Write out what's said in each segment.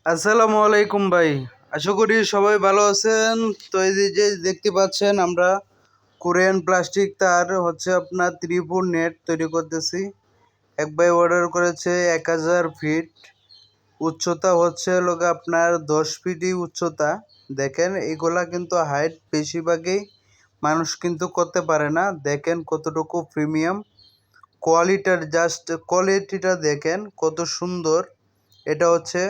আসসালামু আলাইকুম ভাই। আশা করি সবাই ভালো আছেন। তো এই যে দেখতে পাচ্ছেন আমরা কোরিয়ান প্লাস্টিক তার হচ্ছে আপনার ত্রিপুর নেট তৈরি করতেছি। এক ভাই অর্ডার করেছে 1000 ফিট, উচ্চতা হচ্ছে লোক আপনার 10 ফিটই উচ্চতা। দেখেন এগুলা কিন্তু হাইট বেশিরভাগই মানুষ কিন্তু করতে পারে না। দেখেন কতটুকু প্রিমিয়াম কোয়ালিটিটা দেখেন কত সুন্দর। এটা হচ্ছে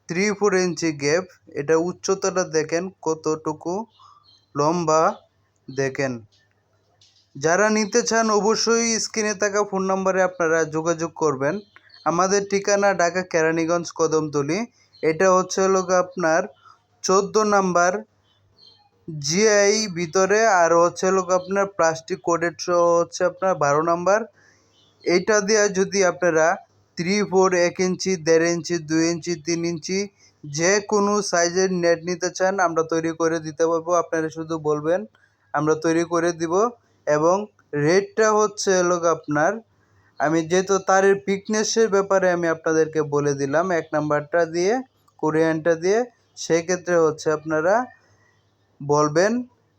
3-4 ইঞ্চি গ্যাপ। এটা উচ্চতাটা দেখেন কতটুকু লম্বা। দেখেন যারা নিতে চান অবশ্যই স্ক্রিনে থাকা ফোন নম্বরে আপনারা যোগাযোগ করবেন। আমাদের ঠিকানা ঢাকা কেরানীগঞ্জ কদমতলী। এটা হচ্ছে হলো আপনার 14 নাম্বার জিআই ভিতরে, আর হচ্ছে হলো আপনার প্লাস্টিক কোডেড সহ হচ্ছে আপনার 12 নাম্বার। এইটা দিয়ে যদি আপনারা 3-4, 1 ইঞ্চি, 1.5 ইঞ্চি, 2 ইঞ্চি, 3 ইঞ্চি যে কোনো সাইজের নেট নিতে চান আমরা তৈরি করে দিতে পারবো। আপনারা শুধু বলবেন, আমরা তৈরি করে দিব। এবং রেটটা হচ্ছে আপনার, আমি যেহেতু তারের পিকনেসের ব্যাপারে আমি আপনাদেরকে বলে দিলাম 1 নাম্বারটা দিয়ে, কোরিয়ানটা দিয়ে, সেক্ষেত্রে হচ্ছে আপনারা বলবেন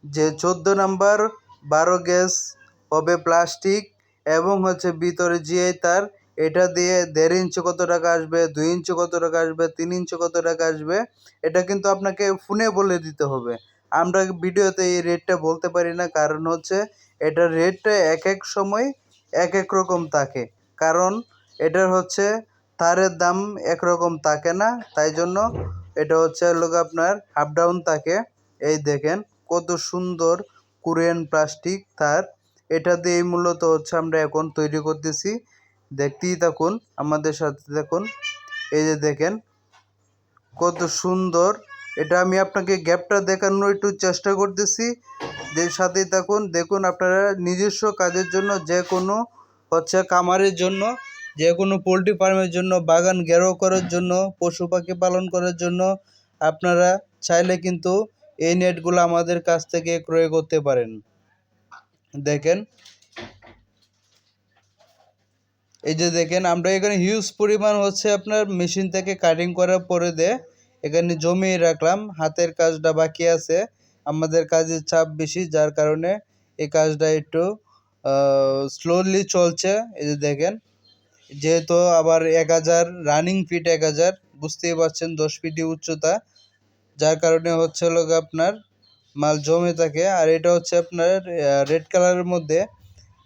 যে 14 নাম্বার 12 গেজ হবে প্লাস্টিক এবং হচ্ছে ভিতরে জিআই তার। এটা দিয়ে 1.5 ইঞ্চি কত টাকা আসবে, 2 ইঞ্চি কত টাকা আসবে, 3 ইঞ্চি কত টাকা আসবে, এটা কিন্তু আপনাকে ফোনে বলে দিতে হবে। আমরা ভিডিওতে এই রেটটা বলতে পারি না, কারণ হচ্ছে এটার রেটটা এক এক সময় এক এক রকম থাকে। কারণ এটার হচ্ছে তারের দাম একরকম থাকে না, তাই জন্য এটা হচ্ছে আপনার আপ ডাউন থাকে। এই দেখেন কত সুন্দর কোরিয়ান প্লাস্টিক তার। এটা দিয়ে মূলত হচ্ছে আমরা এখন তৈরি করতেছি। দেখতেই থাকুন, আমাদের সাথে থাকুন। এই যে দেখেন কত সুন্দর। এটা আমি আপনাকে গ্যাপটা দেখানোর একটু চেষ্টা করতেছি, সাথেই থাকুন। দেখুন আপনারা নিজস্ব কাজের জন্য, যে কোনো হচ্ছে খামারের জন্য, যে কোনো পোলট্রি ফার্মের জন্য, বাগান ঘেরাও করার জন্য, পশু পাখি পালন করার জন্য আপনারা চাইলে কিন্তু এই নেটগুলো আমাদের কাছ থেকে ক্রয় করতে পারেন। দেখেন এই যে দেখেন আমরা এখানে হিউজ পরিমাণ হচ্ছে আপনার মেশিন থেকে কাটিং করার পরে এখানে জমিয়ে রাখলাম। হাতের কাজটা বাকি আছে, আমাদের কাজের চাপ বেশি, যার কারণে এই কাজটা একটু স্লোলি চলছে। এই যে দেখেন, যেহেতু আবার 1000 রানিং ফিট, 1000 বুঝতেই পারছেন 10 ফিটই উচ্চতা, যার কারণে হচ্ছে আপনার মাল জমে থাকে। আর এটা হচ্ছে আপনার রেড কালারের মধ্যে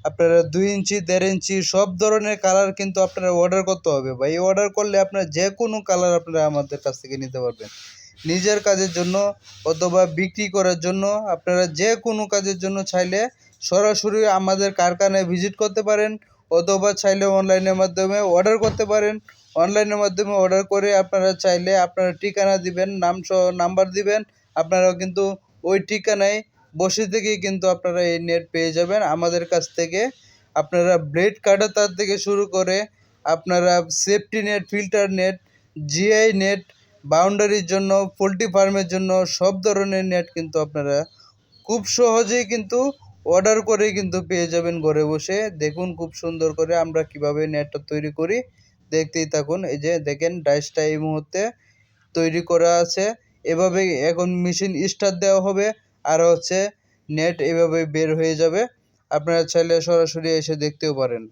আপনারা 2 ইঞ্চি, 1.5 ইঞ্চি সব ধরনের কালার কিন্তু আপনারা অর্ডার করতে হবে ভাই। অর্ডার করলে আপনারা যে কোনো কালার আপনারা আমাদের কাছ থেকে নিতে পারবেন নিজের কাজের জন্য অথবা বিক্রি করার জন্য। আপনারা যে কোনো কাজের জন্য চাইলে সরাসরি আমাদের কারখানায় ভিজিট করতে পারেন, অথবা চাইলে অনলাইনের মাধ্যমে অর্ডার করতে পারেন। অনলাইনের মাধ্যমে অর্ডার করে আপনারা চাইলে আপনারা ঠিকানা দিবেন, নাম সহ নাম্বার দিবেন, আপনারাও কিন্তু ওই ঠিকানায় বসে থেকেই কিন্তু আপনারা এই নেট পেয়ে যাবেন আমাদের কাছ থেকে। আপনারা ব্লেড কাটার তার থেকে শুরু করে আপনারা safety net, filter net, GI net, বাউন্ডারির জন্য, পোলট্রি ফার্মের জন্য সব ধরনের নেট কিন্তু আপনারা খুব সহজেই কিন্তু অর্ডার করেই কিন্তু পেয়ে যাবেন ঘরে বসে। দেখুন খুব সুন্দর করে আমরা কিভাবে নেটটা তৈরি করি, দেখতেই থাকুন। এই যে দেখেন ডাইসটা এই মুহূর্তে তৈরি করা আছে। এভাবে এখন মেশিন স্টার্ট দেওয়া হবে, আর হচ্ছে নেট এভাবে বের হয়ে যাবে। আপনারা চাইলে সরাসরি এসে দেখতেও পারেন।